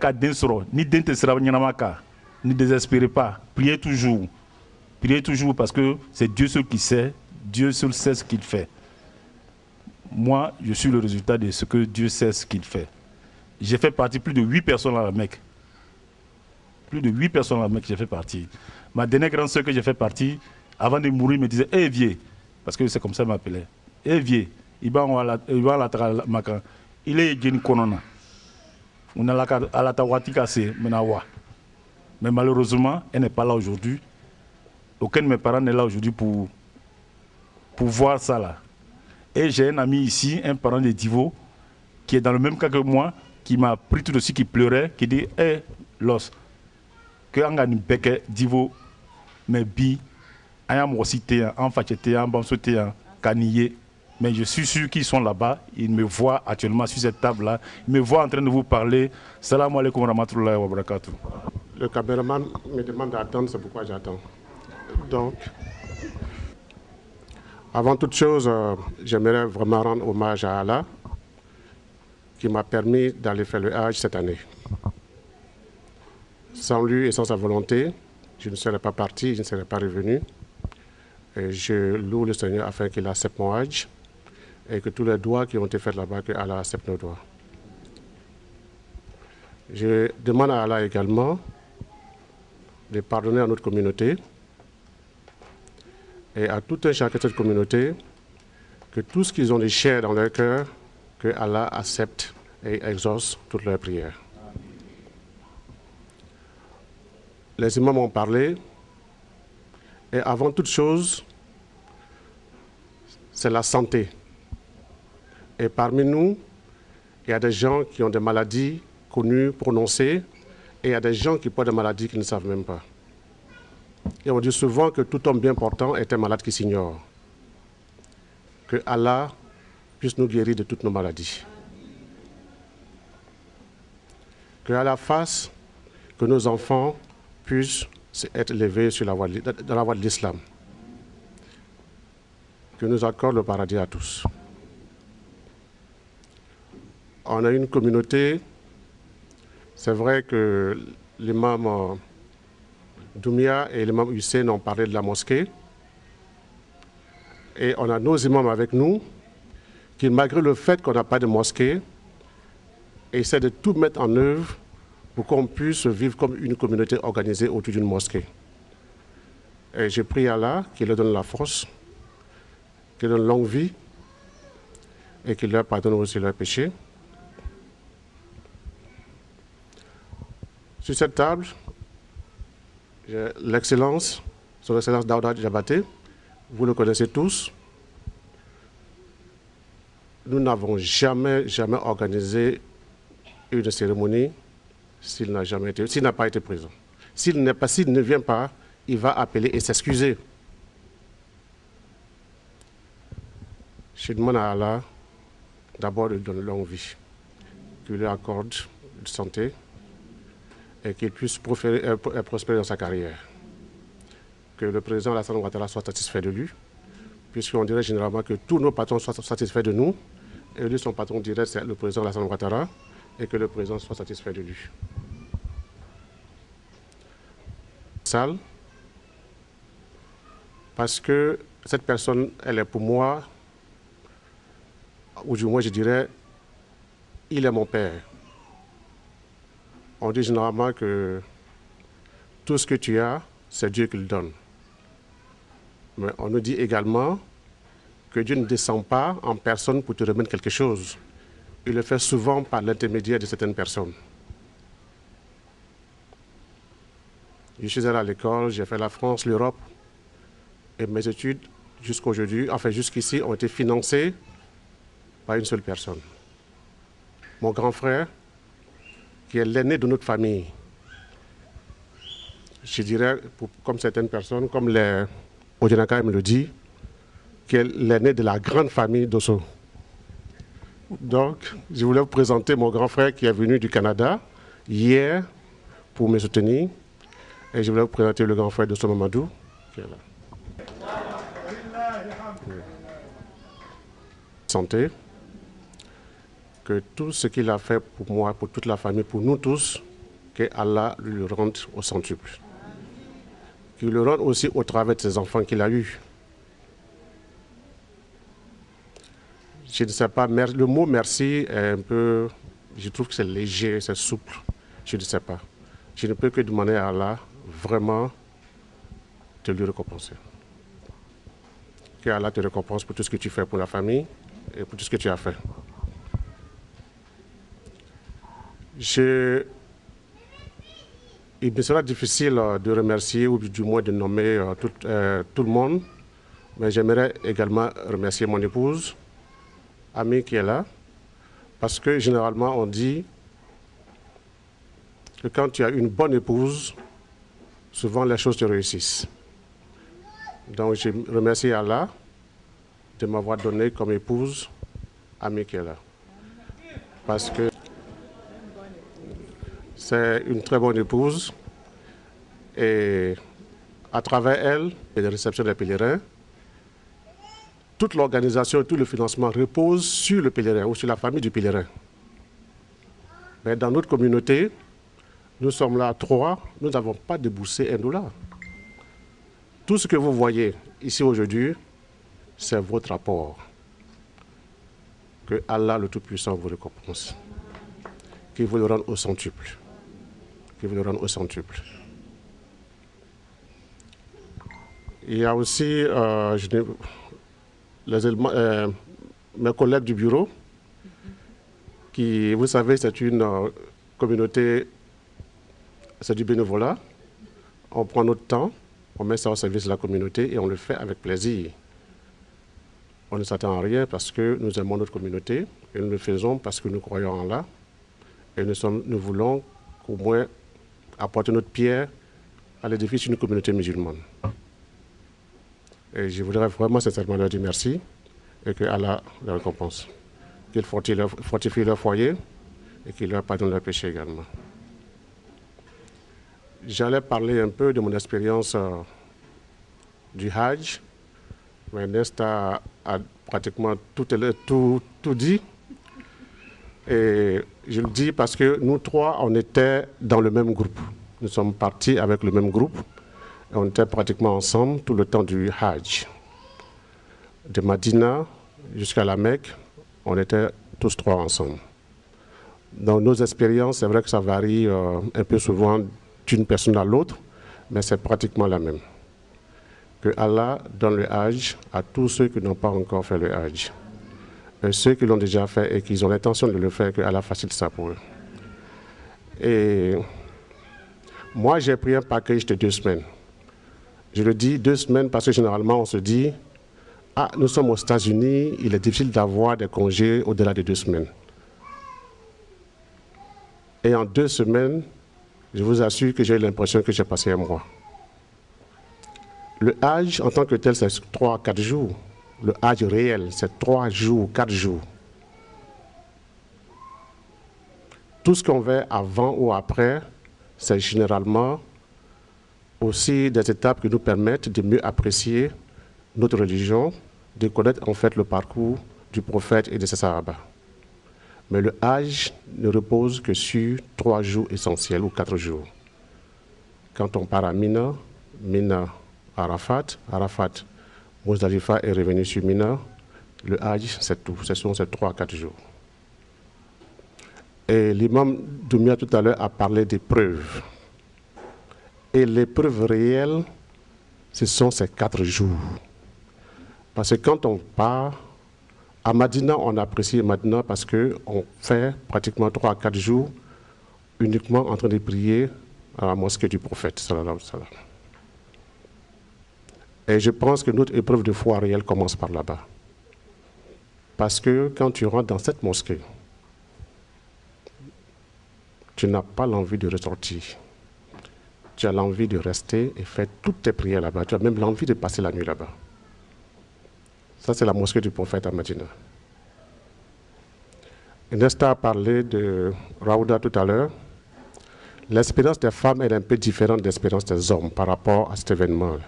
désespérez pas, priez toujours. Priez toujours parce que c'est Dieu seul qui sait, Dieu seul sait ce qu'il fait. Moi, je suis le résultat de ce que Dieu sait ce qu'il fait. J'ai fait partie de plus de 8 personnes à la Mecque. Plus de 8 personnes à la Mecque, j'ai fait partie. Ma dernière grande sœur que j'ai fait partie, avant de mourir, me disait, hé vieux, parce que c'est comme ça qu'elle m'appelait. vieux, il va la macan. Il est jeune konona. On a la tawati cassé, mais malheureusement, elle n'est pas là aujourd'hui. Aucun de mes parents n'est là aujourd'hui pour voir ça là. Et j'ai un ami ici, un parent de Divo, qui est dans le même cas que moi, qui m'a pris tout de suite, qui pleurait, qui dit hey, Los, que on a une bec Divo, mais bi, ayam aussi téan, en fait téan, bon téan, canillé. Mais je suis sûr qu'ils sont là-bas, ils me voient actuellement sur cette table-là, ils me voient en train de vous parler. Salam alaikum wa rahmatullahi wa barakatuh. Le caméraman me demande d'attendre, c'est pourquoi j'attends. Donc, avant toute chose, j'aimerais vraiment rendre hommage à Allah qui m'a permis d'aller faire le Hajj cette année. Sans lui et sans sa volonté, je ne serais pas parti, je ne serais pas revenu. Et je loue le Seigneur afin qu'il accepte mon Hajj et que tous les doigts qui ont été faits là-bas, que Allah accepte nos doigts. Je demande à Allah également de pardonner à notre communauté et à tout un chacun de cette communauté, que tout ce qu'ils ont de chair dans leur cœur, que Allah accepte et exauce toutes leurs prières. Les imams ont parlé, et avant toute chose, c'est la santé. Et parmi nous, il y a des gens qui ont des maladies connues, prononcées, et il y a des gens qui portent des maladies qu'ils ne savent même pas. Et on dit souvent que tout homme bien portant est un malade qui s'ignore. Que Allah puisse nous guérir de toutes nos maladies. Que Allah fasse que nos enfants puissent être élevés sur dans la voie de l'islam. Que nous accorde le paradis à tous. On a une communauté, c'est vrai que l'imam Doumia et l'imam Hussein ont parlé de la mosquée. Et on a nos imams avec nous qui, malgré le fait qu'on n'a pas de mosquée, essaient de tout mettre en œuvre pour qu'on puisse vivre comme une communauté organisée autour d'une mosquée. Et j'ai prié Allah qu'il leur donne la force, qu'il leur donne longue vie et qu'il leur pardonne aussi leurs péchés. Sur cette table, j'ai l'excellence, son excellence Daouda Diabaté, vous le connaissez tous. Nous n'avons jamais organisé une cérémonie s'il n'a pas été présent. S'il ne vient pas, il va appeler et s'excuser. Je demande à Allah d'abord de lui donner longue vie, qu'il lui accorde une santé et qu'il puisse prospérer dans sa carrière. Que le président Alassane Ouattara soit satisfait de lui, puisqu'on dirait généralement que tous nos patrons soient satisfaits de nous, et lui, son patron direct, c'est le président Alassane Ouattara, et que le président soit satisfait de lui. Salle, parce que cette personne, elle est pour moi, ou du moins je dirais, il est mon père. On dit généralement que tout ce que tu as, c'est Dieu qui le donne. Mais on nous dit également que Dieu ne descend pas en personne pour te remettre quelque chose. Il le fait souvent par l'intermédiaire de certaines personnes. Je suis allé à l'école, j'ai fait la France, l'Europe, et mes études jusqu'aujourd'hui, enfin jusqu'ici, ont été financées par une seule personne. Mon grand frère, qui est l'aîné de notre famille. Je dirais, comme certaines personnes, comme les Odinaka me le dit, qui est l'aîné de la grande famille d'Osso. Donc, je voulais vous présenter mon grand frère qui est venu du Canada hier pour me soutenir. Et je voulais vous présenter le grand frère d'Osso Mamadou, qui est là. Santé. Que tout ce qu'il a fait pour moi, pour toute la famille, pour nous tous, que Allah lui rende au centuple. Qu'il le rende aussi au travers de ses enfants qu'il a eus. Je ne sais pas, le mot merci est un peu, je trouve que c'est léger, c'est souple. Je ne sais pas. Je ne peux que demander à Allah vraiment de lui récompenser. que Allah te récompense pour tout ce que tu fais pour la famille et pour tout ce que tu as fait. Il me sera difficile de remercier ou du moins de nommer tout le monde, mais j'aimerais également remercier mon épouse, Ami, qui est là, parce que généralement on dit que quand tu as une bonne épouse, souvent les choses te réussissent. Donc je remercie Allah de m'avoir donné comme épouse Ami qui est là. Parce que c'est une très bonne épouse et à travers elle, et la réception des pèlerins, toute l'organisation et tout le financement repose sur le pèlerin ou sur la famille du pèlerin. Mais dans notre communauté, nous sommes là 3, nous n'avons pas déboursé $1. Tout ce que vous voyez ici aujourd'hui, c'est votre apport. Que Allah le Tout-Puissant vous récompense. Qu'il vous le rende au centuple. Qu'il vous le rende au centuple. Il y a aussi mes collègues du bureau qui, vous savez, c'est une communauté, c'est du bénévolat. On prend notre temps, on met ça au service de la communauté et on le fait avec plaisir. On ne s'attend à rien parce que nous aimons notre communauté et nous le faisons parce que nous croyons en Allah et nous voulons au moins apporter notre pierre à l'édifice d'une communauté musulmane. Et je voudrais vraiment sincèrement leur dire merci et que Allah les récompense. Qu'il fortifie leur foyer et qu'il leur pardonne leurs péchés également. J'allais parler un peu de mon expérience du Hajj. Mais Nesta a pratiquement tout dit. Et je le dis parce que nous 3, on était dans le même groupe. Nous sommes partis avec le même groupe. Et on était pratiquement ensemble tout le temps du Hajj. De Madina jusqu'à la Mecque, on était tous 3 ensemble. Dans nos expériences, c'est vrai que ça varie un peu souvent d'une personne à l'autre, mais c'est pratiquement la même. Que Allah donne le Hajj à tous ceux qui n'ont pas encore fait le Hajj. Et ceux qui l'ont déjà fait et qui ont l'intention de le faire, que Allah facilite ça pour eux. Et moi, j'ai pris un package de 2 semaines. Je le dis 2 semaines parce que généralement, on se dit « Ah, nous sommes aux États-Unis, il est difficile d'avoir des congés au-delà de 2 semaines. » Et en 2 semaines, je vous assure que j'ai eu l'impression que j'ai passé un mois. Le Hajj, en tant que tel, c'est 3 à 4 jours. Le Hajj réel, c'est 3 jours, 4 jours. Tout ce qu'on fait avant ou après, c'est généralement aussi des étapes qui nous permettent de mieux apprécier notre religion, de connaître en fait le parcours du prophète et de ses sahaba. Mais le Hajj ne repose que sur 3 jours essentiels ou 4 jours. Quand on part à Mina, Arafat, Muzdalifa est revenu sur Mina. Le Hajj, c'est tout. Ce sont ces 3 à 4 jours. Et l'imam Doumia tout à l'heure a parlé des preuves. Et les preuves réelles, ce sont ces 4 jours. Parce que quand on part, à Madina, on apprécie Madina parce qu'on fait pratiquement 3 à 4 jours uniquement en train de prier à la mosquée du prophète, sallallahu alayhi wa sallam. Et je pense que notre épreuve de foi réelle commence par là-bas. Parce que quand tu rentres dans cette mosquée, tu n'as pas l'envie de ressortir. Tu as l'envie de rester et faire toutes tes prières là-bas. Tu as même l'envie de passer la nuit là-bas. Ça, c'est la mosquée du prophète à Madina. Nesta a parlé de Raouda tout à l'heure. L'expérience des femmes est un peu différente de l'expérience des hommes par rapport à cet événement-là.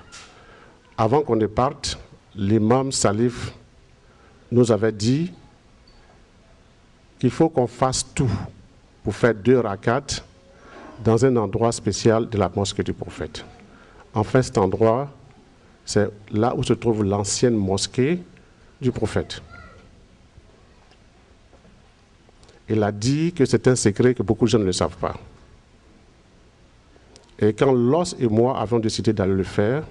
Avant qu'on ne parte, l'imam Salif nous avait dit qu'il faut qu'on fasse tout pour faire 2 rakats dans un endroit spécial de la mosquée du prophète. Enfin, cet endroit, c'est là où se trouve l'ancienne mosquée du prophète. Il a dit que c'est un secret que beaucoup de gens ne le savent pas. Et quand Los et moi avons décidé d'aller le faire,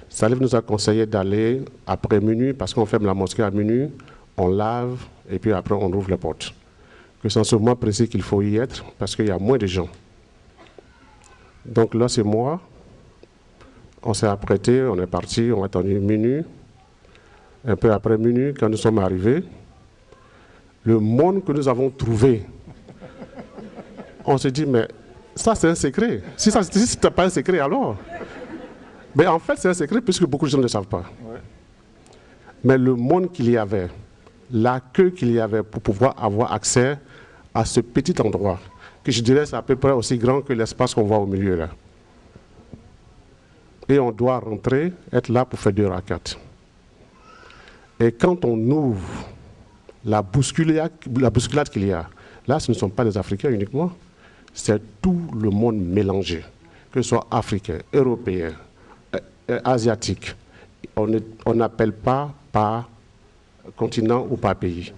Salif nous a conseillé d'aller après minuit, parce qu'on ferme la mosquée à minuit, on lave et puis après on ouvre les portes. Que c'est en ce moment précis qu'il faut y être parce qu'il y a moins de gens. Donc là c'est moi, on s'est apprêté, on est parti, on a attendu minuit. Un peu après minuit, quand nous sommes arrivés, le monde que nous avons trouvé, on se dit mais ça c'est un secret. Si ce n'était pas un secret alors. Mais en fait c'est un secret puisque beaucoup de gens ne le savent pas. Ouais. Mais le monde qu'il y avait, la queue qu'il y avait pour pouvoir avoir accès à ce petit endroit, que je dirais c'est à peu près aussi grand que l'espace qu'on voit au milieu là. Et on doit rentrer, être là pour faire 2 rakats. Et quand on ouvre la bousculade qu'il y a, là ce ne sont pas les Africains uniquement, c'est tout le monde mélangé, que ce soit africain, européen, asiatique. On n'appelle pas par continent ou par pays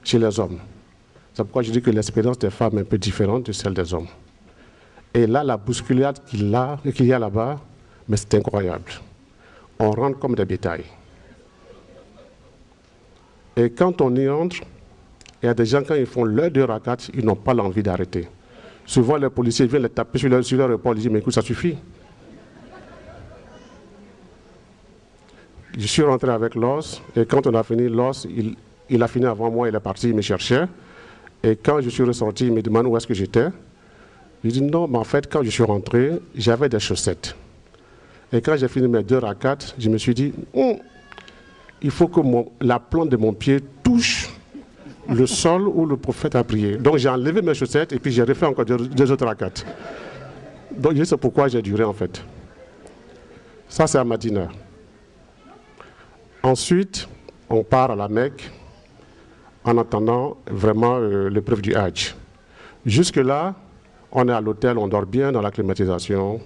chez les hommes. C'est pourquoi je dis que l'expérience des femmes est un peu différente de celle des hommes. Et là, la bousculade qu'il y a là-bas, mais c'est incroyable. On rentre comme des bétails. Et quand on y entre, il y a des gens, quand ils font l'heure de rakat, ils n'ont pas l'envie d'arrêter. Souvent, les policiers viennent les taper sur leur épaule, ils disent, mais écoute, ça suffit. Je suis rentré avec Loss, et quand on a fini, Loss, il a fini avant moi, il est parti, il me cherchait. Et quand je suis ressorti, il me demande où est-ce que j'étais. Je dis non, mais en fait, quand je suis rentré, j'avais des chaussettes. Et quand j'ai fini mes 2 rakats, je me suis dit, il faut que la plante de mon pied touche le sol où le prophète a prié. Donc j'ai enlevé mes chaussettes et puis j'ai refait encore 2 autres rakats. Donc c'est pourquoi j'ai duré en fait. Ça c'est à Madina. Ensuite, on part à la Mecque en attendant vraiment l'épreuve du Hajj. Jusque-là, on est à l'hôtel, on dort bien dans la climatisation.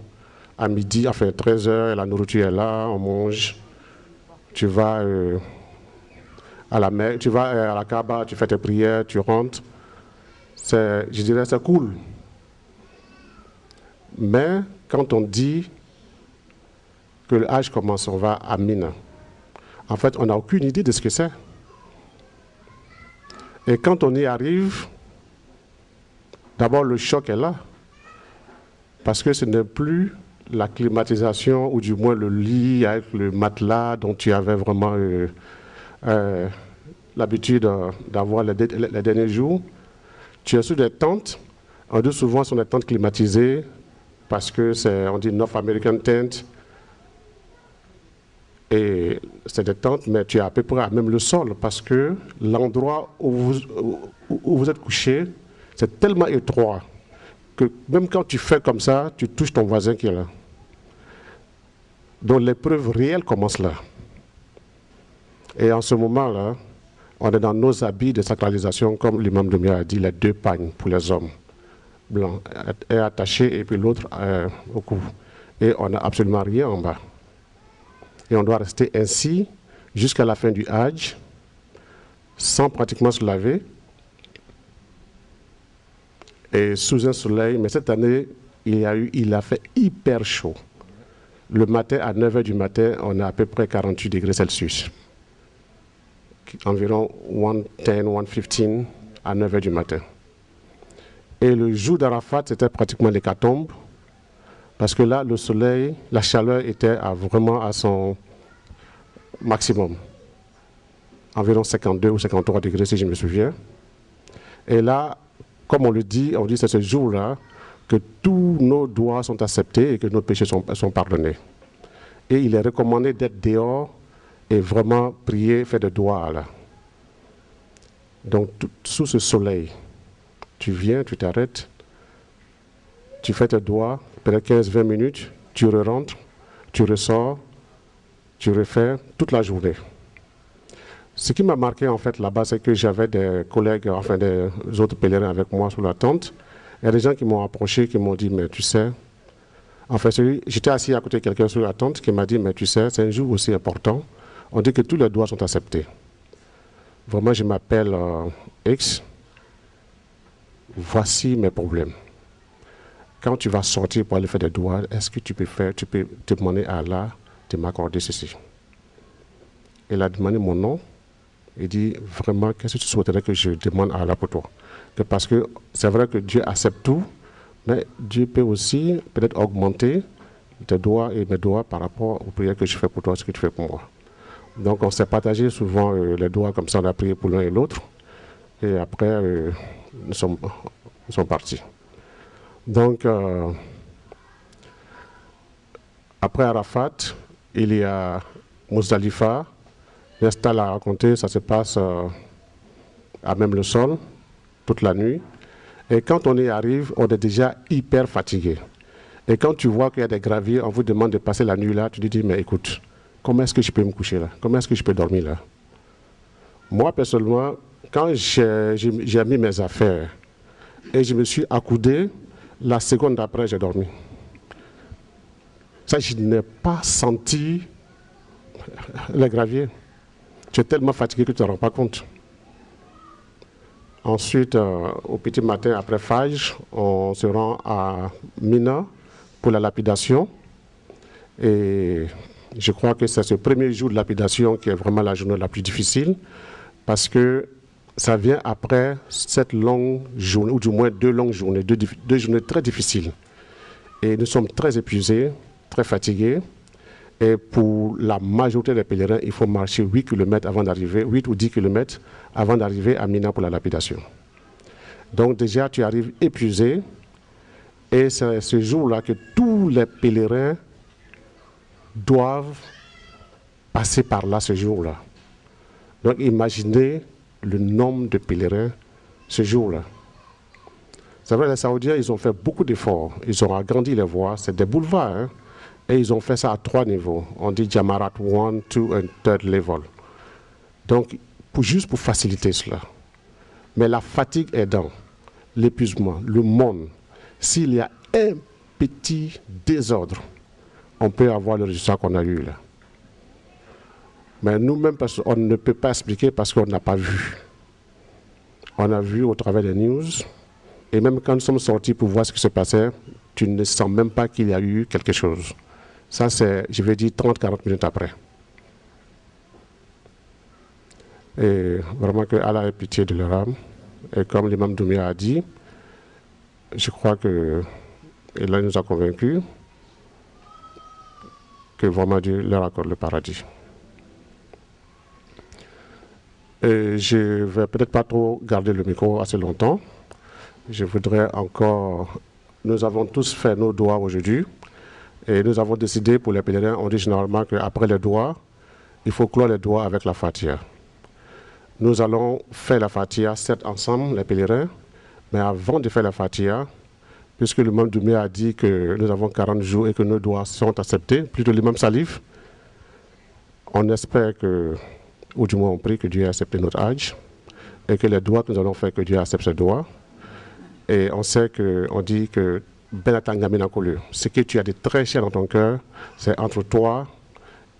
À midi, enfin 13h, la nourriture est là, on mange. Tu vas à la Mecque, tu vas à la Kaaba, tu fais tes prières, tu rentres. Je dirais c'est cool. Mais quand on dit que le Hajj commence, on va à Mina. En fait, on n'a aucune idée de ce que c'est. Et quand on y arrive, d'abord le choc est là. Parce que ce n'est plus la climatisation, ou du moins le lit avec le matelas dont tu avais vraiment l'habitude d'avoir les derniers jours. Tu es sur des tentes. On dit souvent ce sont des tentes climatisées parce que on dit North American tent. Et c'est des tentes, mais tu es à peu près à même le sol parce que l'endroit où vous êtes couché, c'est tellement étroit que même quand tu fais comme ça, tu touches ton voisin qui est là. Donc l'épreuve réelle commence là. Et en ce moment-là, on est dans nos habits de sacralisation, comme l'imam Doumia a dit, les 2 pagnes pour les hommes blancs est attaché et puis l'autre au cou. Et on n'a absolument rien en bas. Et on doit rester ainsi jusqu'à la fin du Hajj, sans pratiquement se laver, et sous un soleil. Mais cette année, il a fait hyper chaud. Le matin, à 9h du matin, on a à peu près 48 degrés Celsius. Environ 110, 115 à 9h du matin. Et le jour d'Arafat, c'était pratiquement l'hécatombe. Parce que là, le soleil, la chaleur était vraiment à son maximum. Environ 52 ou 53 degrés, si je me souviens. Et là, comme on le dit, on dit c'est ce jour-là que tous nos doigts sont acceptés et que nos péchés sont pardonnés. Et il est recommandé d'être dehors et vraiment prier, faire des doigts là. Donc, sous ce soleil, tu viens, tu t'arrêtes, tu fais tes doigts, peut-être 15-20 minutes, tu rentres, tu ressors, tu refais toute la journée. Ce qui m'a marqué en fait là-bas, c'est que j'avais des collègues, enfin des autres pèlerins avec moi sous la tente. Il y a des gens qui m'ont approché, qui m'ont dit, mais tu sais, en fait, j'étais assis à côté de quelqu'un sur la tente qui m'a dit, mais tu sais, c'est un jour aussi important. On dit que tous les doigts sont acceptés. Vraiment, je m'appelle X. Voici mes problèmes. Quand tu vas sortir pour aller faire des doigts, est-ce que tu peux demander à Allah de m'accorder ceci. Il a demandé mon nom. Il dit vraiment, qu'est-ce que tu souhaiterais que je demande à Allah pour toi? Parce que c'est vrai que Dieu accepte tout, mais Dieu peut aussi peut-être augmenter tes doigts et mes doigts par rapport aux prières que je fais pour toi, ce que tu fais pour moi. Donc on s'est partagé souvent les doigts comme ça, on a prié pour l'un et l'autre. Et après, nous sommes partis. Donc, après Arafat, il y a Muzdalifa. Nesta l'a raconté, ça se passe à même le sol, toute la nuit. Et quand on y arrive, on est déjà hyper fatigué. Et quand tu vois qu'il y a des graviers, on vous demande de passer la nuit là, tu te dis, mais écoute, comment est-ce que je peux me coucher là? Comment est-ce que je peux dormir là? Moi, personnellement, quand j'ai mis mes affaires et je me suis accoudé, la seconde d'après, j'ai dormi. Ça, je n'ai pas senti les graviers. Tu es tellement fatigué que tu ne te rends pas compte. Ensuite, au petit matin, après Fajr, on se rend à Mina pour la lapidation. Et je crois que c'est ce premier jour de lapidation qui est vraiment la journée la plus difficile, parce que ça vient après cette longue journée, ou du moins 2 longues journées, 2 journées très difficiles. Et nous sommes très épuisés, très fatigués. Et pour la majorité des pèlerins, il faut marcher 8 km avant d'arriver, 8 ou 10 km avant d'arriver à Mina pour la lapidation. Donc déjà, tu arrives épuisé. Et c'est ce jour-là que tous les pèlerins doivent passer par là ce jour-là. Donc imaginez le nombre de pèlerins ce jour-là. C'est vrai, les Saoudiens, ils ont fait beaucoup d'efforts. Ils ont agrandi les voies. C'est des boulevards, hein? Et ils ont fait ça à 3 niveaux. On dit Jamarat 1, 2 et 3 level. Donc, juste pour faciliter cela. Mais la fatigue aidant, l'épuisement, le monde, s'il y a un petit désordre, on peut avoir le résultat qu'on a eu là. Mais nous-mêmes, on ne peut pas expliquer parce qu'on n'a pas vu. On a vu au travers des news. Et même quand nous sommes sortis pour voir ce qui se passait, tu ne sens même pas qu'il y a eu quelque chose. Ça, c'est, je vais dire, 30-40 minutes après. Et vraiment que Allah ait pitié de leur âme. Et comme l'imam Doumbia a dit, je crois que, et là il nous a convaincus, que vraiment Dieu leur accorde le paradis. Et je ne vais peut-être pas trop garder le micro assez longtemps. Je voudrais encore... Nous avons tous fait nos doigts aujourd'hui. Et nous avons décidé pour les pèlerins, on dit généralement qu'après les doigts, il faut clore les doigts avec la Fatiha. Nous allons faire la Fatiha, certes ensemble, les pèlerins, mais avant de faire la Fatiha, puisque l'imam Doumbia a dit que nous avons 40 jours et que nos doigts sont acceptés, plutôt l'imam Salif, on espère que, ou du moins on prie que Dieu ait accepté notre Hajj, et que les doigts que nous allons faire, que Dieu accepte ces doigts. Et on sait qu'on dit que ce que tu as de très cher dans ton cœur, c'est entre toi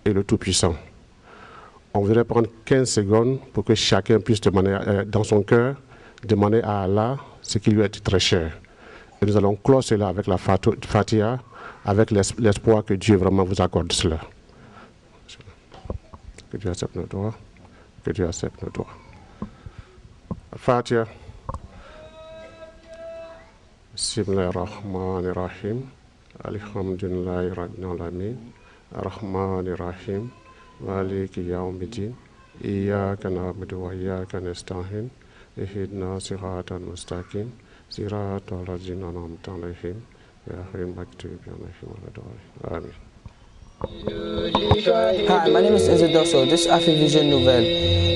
et le Tout-Puissant. On voudrait prendre 15 secondes pour que chacun puisse demander dans son cœur, demander à Allah ce qui lui est très cher. Et nous allons clore cela avec la Fatiha, avec l'espoir que Dieu vraiment vous accorde cela. Que Dieu accepte nos doigts. Que Dieu accepte nos doigts. Fatiha. Bismillahirrahmanirrahim. Alhamdulillahi rabbil alamin. Arrahmanirrahim. Maliki yawmiddin. Iyyaka na'budu wa iyyaka nasta'in. Ihdina siratal mustaqim. Siratal ladzina an'amta 'alaihim ghayril maghdubi 'alaihim waladdallin. Amin. Hi, my name is Enzo Dosso. This is Afrovision Nouvelle.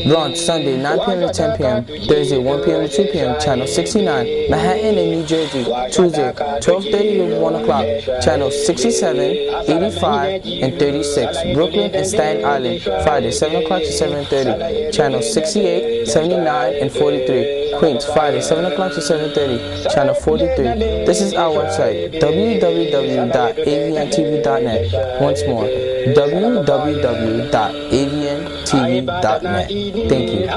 Launch Sunday 9 p.m. to 10 p.m. Thursday 1 p.m. to 2 p.m. Channel 69. Manhattan and New Jersey. Tuesday 12:30 to 1 o'clock. Channel 67, 85, and 36. Brooklyn and Staten Island. Friday 7 o'clock to 7:30. Channel 68, 79, and 43. Queens, Friday 7 o'clock to 7:30. Channel 43. This is our website, www.avntv.net. Once more, www.avntv.net. Thank you.